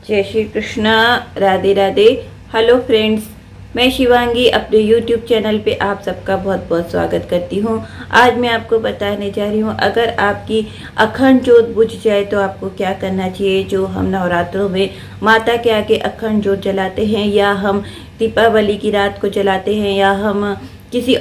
जय Shri Krishna. Radhe Radhe. Hello friends, मैं शिवांगी अपने यूट्यूब चैनल पे आप सबका बहुत बहुत स्वागत करती हूँ। आज मैं आपको बताने जा रही हूँ, अगर आपकी अखंड ज्योत बुझ जाए तो आपको क्या करना चाहिए। जो हम नवरात्रों में माता के आगे अखंड ज्योत जलाते हैं, या हम दीपावली की रात को जलाते हैं, या हम किसी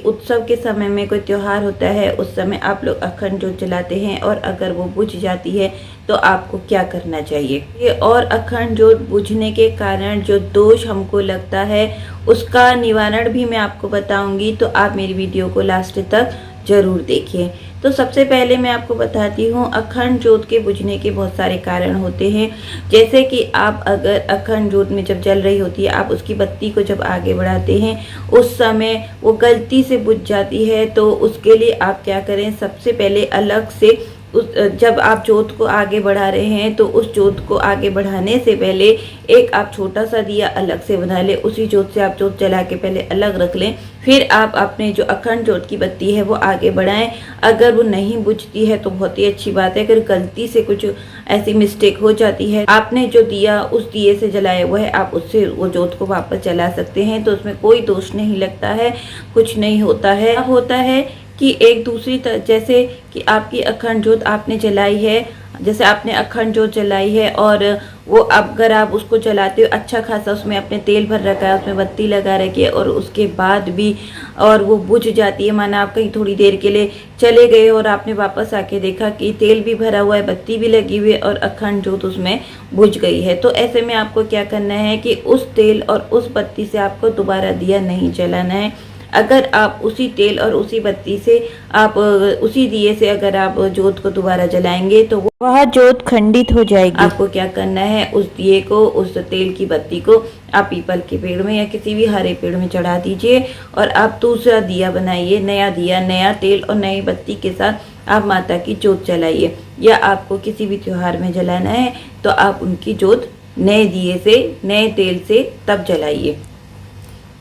उत्सव के समय में कोई त्योहार होता है उस समय आप लोग अखंड ज्योत जलाते हैं, और अगर वो बुझ जाती है तो आपको क्या करना चाहिए। ये और अखंड ज्योत बुझने के कारण जो दोष हमको लगता है उसका निवारण भी मैं आपको बताऊंगी, तो आप मेरी वीडियो को लास्ट तक जरूर देखिए। तो सबसे पहले मैं आपको बताती हूँ, अखंड ज्योत के बुझने के बहुत सारे कारण होते हैं। जैसे कि आप अगर अखंड ज्योत में जब जल रही होती है, आप उसकी बत्ती को जब आगे बढ़ाते हैं उस समय वो गलती से बुझ जाती है, तो उसके लिए आप क्या करें, सबसे पहले अलग से जब आप ज्योत को आगे बढ़ा रहे हैं तो उस ज्योत को आगे बढ़ाने से पहले एक आप छोटा सा दिया अलग से बना लें। उसी ज्योत से आप ज्योत जला के पहले अलग रख लें, फिर आप अपने जो अखंड ज्योत की बत्ती है वो आगे बढ़ाएं। अगर वो नहीं बुझती है तो बहुत ही अच्छी बात है। अगर गलती से कुछ ऐसी मिस्टेक हो जाती है, आपने जो दिया उस दिए से जलाया हुआ है, आप उससे वो ज्योत को वापस जला सकते हैं, तो उसमें कोई दोष नहीं लगता है, कुछ नहीं होता है। अब होता है कि एक दूसरी जैसे कि आपकी अखंड ज्योत आपने जलाई है, जैसे आपने अखंड ज्योत जलाई है और वो अगर आप उसको जलाते हो अच्छा खासा, उसमें आपने तेल भर रखा है, उसमें बत्ती लगा रखी है, और उसके बाद भी और वो बुझ जाती है, माना आप कहीं थोड़ी देर के लिए चले गए और आपने वापस आके देखा कि तेल भी भरा हुआ है, बत्ती भी लगी हुई है और अखंड ज्योत उसमें बुझ गई है, तो ऐसे में आपको क्या करना है कि उस तेल और उस बत्ती से आपको दोबारा दिया नहीं जलाना है। अगर आप उसी तेल और उसी बत्ती से आप उसी दिए से अगर आप ज्योत को दोबारा जलाएंगे तो वह ज्योत खंडित हो जाएगी। आपको क्या करना है, उस दिए को, उस तेल की बत्ती को आप पीपल के पेड़ में या किसी भी हरे पेड़ में चढ़ा दीजिए, और आप दूसरा दिया बनाइए, नया दिया, नया तेल और नई बत्ती के साथ आप माता की ज्योत जलाइए। या आपको किसी भी त्योहार में जलाना है तो आप उनकी ज्योत नए दिए से, नए तेल से तब जलाइए।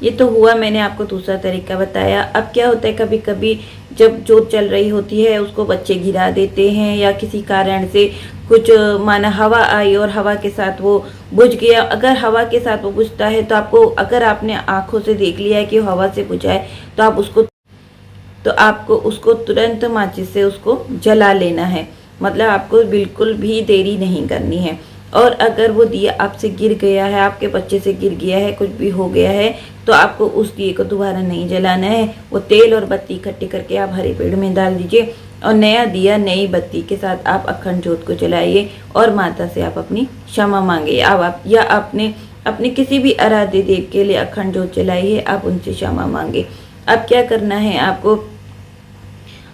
ये तो हुआ, मैंने आपको दूसरा तरीका बताया। अब क्या होता है, कभी कभी जब ज्योत चल रही होती है उसको बच्चे गिरा देते हैं, या किसी कारण से कुछ माना हवा आई और हवा के साथ वो बुझ गया। अगर हवा के साथ वो बुझता है तो आपको, अगर आपने आंखों से देख लिया है कि हवा से बुझा है, तो आपको उसको तुरंत माचिस से उसको जला लेना है। मतलब आपको बिल्कुल भी देरी नहीं करनी है। और अगर वो दिया आपसे गिर गया है, आपके बच्चे से गिर गया है, कुछ भी हो गया है, तो आपको उस दिए को दोबारा नहीं जलाना है। वो तेल और बत्ती इकट्ठी करके आप हरे पेड़ में डाल दीजिए, और नया दिया नई बत्ती के साथ आप अखंड ज्योत को जलाइए, और माता से आप अपनी क्षमा मांगिए। आप या अपने किसी भी आराध्य देव के लिए अखंड ज्योत जलाइए, आप उनसे क्षमा मांगे। अब क्या करना है आपको,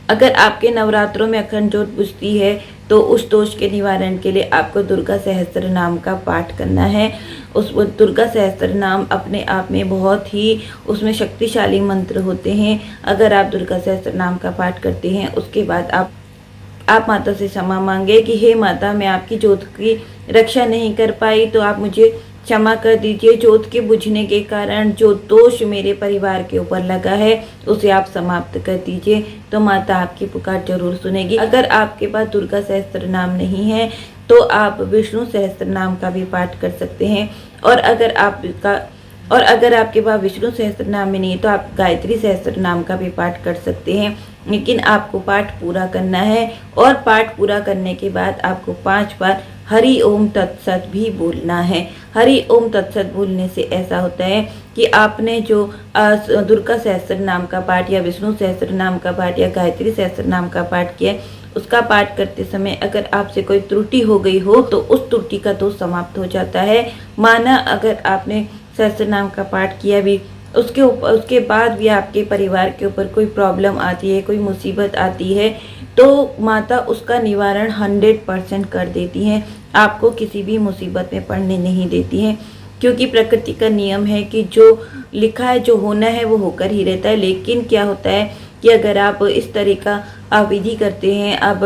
अगर आपके नवरात्रों में अखंड ज्योत बुझती है तो उस दोष के निवारण के लिए आपको दुर्गा सहस्त्र नाम का पाठ करना है। उस दुर्गा सहस्त्र नाम अपने आप में बहुत ही उसमें शक्तिशाली मंत्र होते हैं। अगर आप दुर्गा सहस्त्र नाम का पाठ करते हैं, उसके बाद आप माता से क्षमा मांगे कि हे माता, मैं आपकी ज्योत की रक्षा नहीं कर पाई, तो आप मुझे क्षमा कर दीजिए। ज्योत के बुझने के कारण जो दोष मेरे परिवार के ऊपर लगा है उसे आप समाप्त कर दीजिए, तो माता आपकी पुकार जरूर सुनेगी। अगर आपके पास दुर्गा सहस्त्र नाम नहीं है तो आप विष्णु सहस्त्र नाम का भी पाठ कर सकते हैं, और अगर आपके पास विष्णु सहस्त्र नाम में नहीं है तो आप गायत्री सहस्त्र नाम का भी पाठ कर सकते हैं। लेकिन आपको पाठ पूरा करना है, और पाठ पूरा करने के बाद आपको 5 बार हरि ओम तत्सत भी बोलना है। हरि ओम तत्सत बोलने से ऐसा होता है कि आपने जो दुर्गा सहस्त्र नाम का पाठ या विष्णु सहस्त्र नाम का पाठ या गायत्री सहस्त्र नाम का पाठ किया, उसका पाठ करते समय अगर आपसे कोई त्रुटि हो गई हो तो उस त्रुटि का दोष समाप्त हो जाता है। माना अगर आपने सहस्त्र नाम का पाठ किया भी, उसके बाद भी आपके परिवार के ऊपर कोई प्रॉब्लम आती है, कोई मुसीबत आती है, तो माता उसका निवारण 100% कर देती हैं। आपको किसी भी मुसीबत में पड़ने नहीं देती हैं, क्योंकि प्रकृति का नियम है कि जो लिखा है, जो होना है वो होकर ही रहता है। लेकिन क्या होता है कि अगर आप इस तरह का विधि करते हैं, अब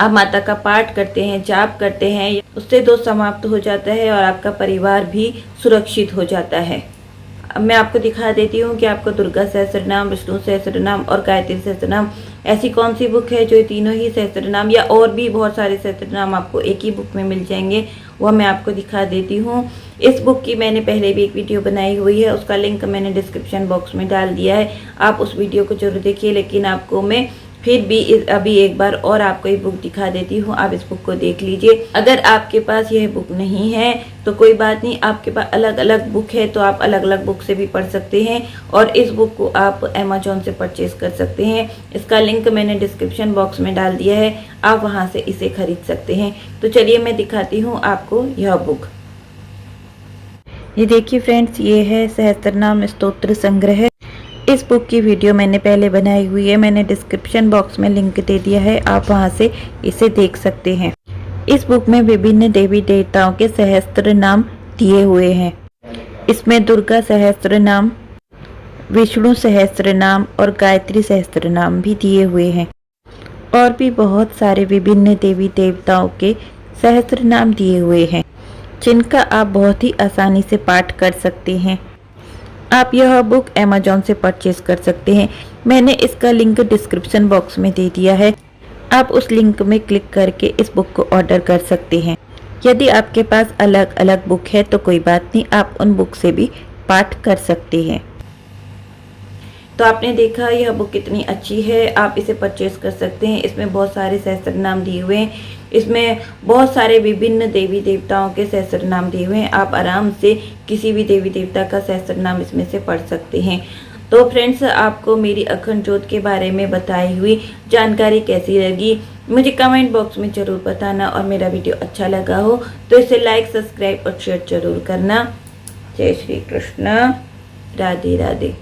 आप माता का पाठ करते हैं, जाप करते हैं, उससे दोष समाप्त हो जाता है और आपका परिवार भी सुरक्षित हो जाता है। मैं आपको दिखा देती हूँ कि आपको दुर्गा सहस्त्रनाम, विष्णु सहस्त्रनाम और गायत्री सहस्त्रनाम ऐसी कौन सी बुक है जो ये तीनों ही सहस्त्रनाम या और भी बहुत सारे सहस्त्रनाम आपको एक ही बुक में मिल जाएंगे, वह मैं आपको दिखा देती हूँ। इस बुक की मैंने पहले भी एक वीडियो बनाई हुई है, उसका लिंक मैंने डिस्क्रिप्शन बॉक्स में डाल दिया है, आप उस वीडियो को जरूर देखिए। लेकिन आपको मैं फिर भी अभी एक बार और आपको ये बुक दिखा देती हूँ, आप इस बुक को देख लीजिए। अगर आपके पास यह बुक नहीं है तो कोई बात नहीं, आपके पास अलग अलग बुक है तो आप अलग अलग बुक से भी पढ़ सकते हैं और इस बुक को आप अमेजोन से परचेज कर सकते हैं। इसका लिंक मैंने डिस्क्रिप्शन बॉक्स में डाल दिया है, आप वहाँ से इसे खरीद सकते हैं। तो चलिए मैं दिखाती हूँ आपको यह बुक। ये देखिए फ्रेंड्स, ये है सहस्त्रनाम स्तोत्र संग्रह। इस बुक की वीडियो मैंने पहले बनाई हुई है, मैंने डिस्क्रिप्शन बॉक्स में लिंक दे दिया है, आप वहां से इसे देख सकते हैं। इस बुक में विभिन्न देवी देवताओं के सहस्त्र नाम दिए हुए हैं। इसमें दुर्गा सहस्त्र नाम, विष्णु सहस्त्र नाम और गायत्री सहस्त्र नाम भी दिए हुए हैं और भी बहुत सारे विभिन्न देवी देवताओं के सहस्त्र नाम दिए हुए हैं, जिनका आप बहुत ही आसानी से पाठ कर सकते हैं। आप यह बुक अमेजोन से परचेज कर सकते हैं, मैंने इसका लिंक डिस्क्रिप्शन बॉक्स में दे दिया है, आप उस लिंक में क्लिक करके इस बुक को ऑर्डर कर सकते हैं। यदि आपके पास अलग अलग बुक है तो कोई बात नहीं, आप उन बुक से भी पाठ कर सकते हैं। तो आपने देखा यह बुक कितनी अच्छी है, आप इसे परचेज कर सकते हैं। इसमें बहुत सारे सहस्त्र नाम दिए हुए हैं, इसमें बहुत सारे विभिन्न देवी देवताओं के सहस्त्र नाम दिए हुए हैं, आप आराम से किसी भी देवी देवता का सहस्त्र नाम इसमें से पढ़ सकते हैं। तो फ्रेंड्स, आपको मेरी अखंड ज्योत के बारे में बताई हुई जानकारी कैसी लगी मुझे कमेंट बॉक्स में ज़रूर बताना, और मेरा वीडियो अच्छा लगा हो तो इसे लाइक, सब्सक्राइब और शेयर जरूर करना। जय श्री कृष्ण, राधे राधे।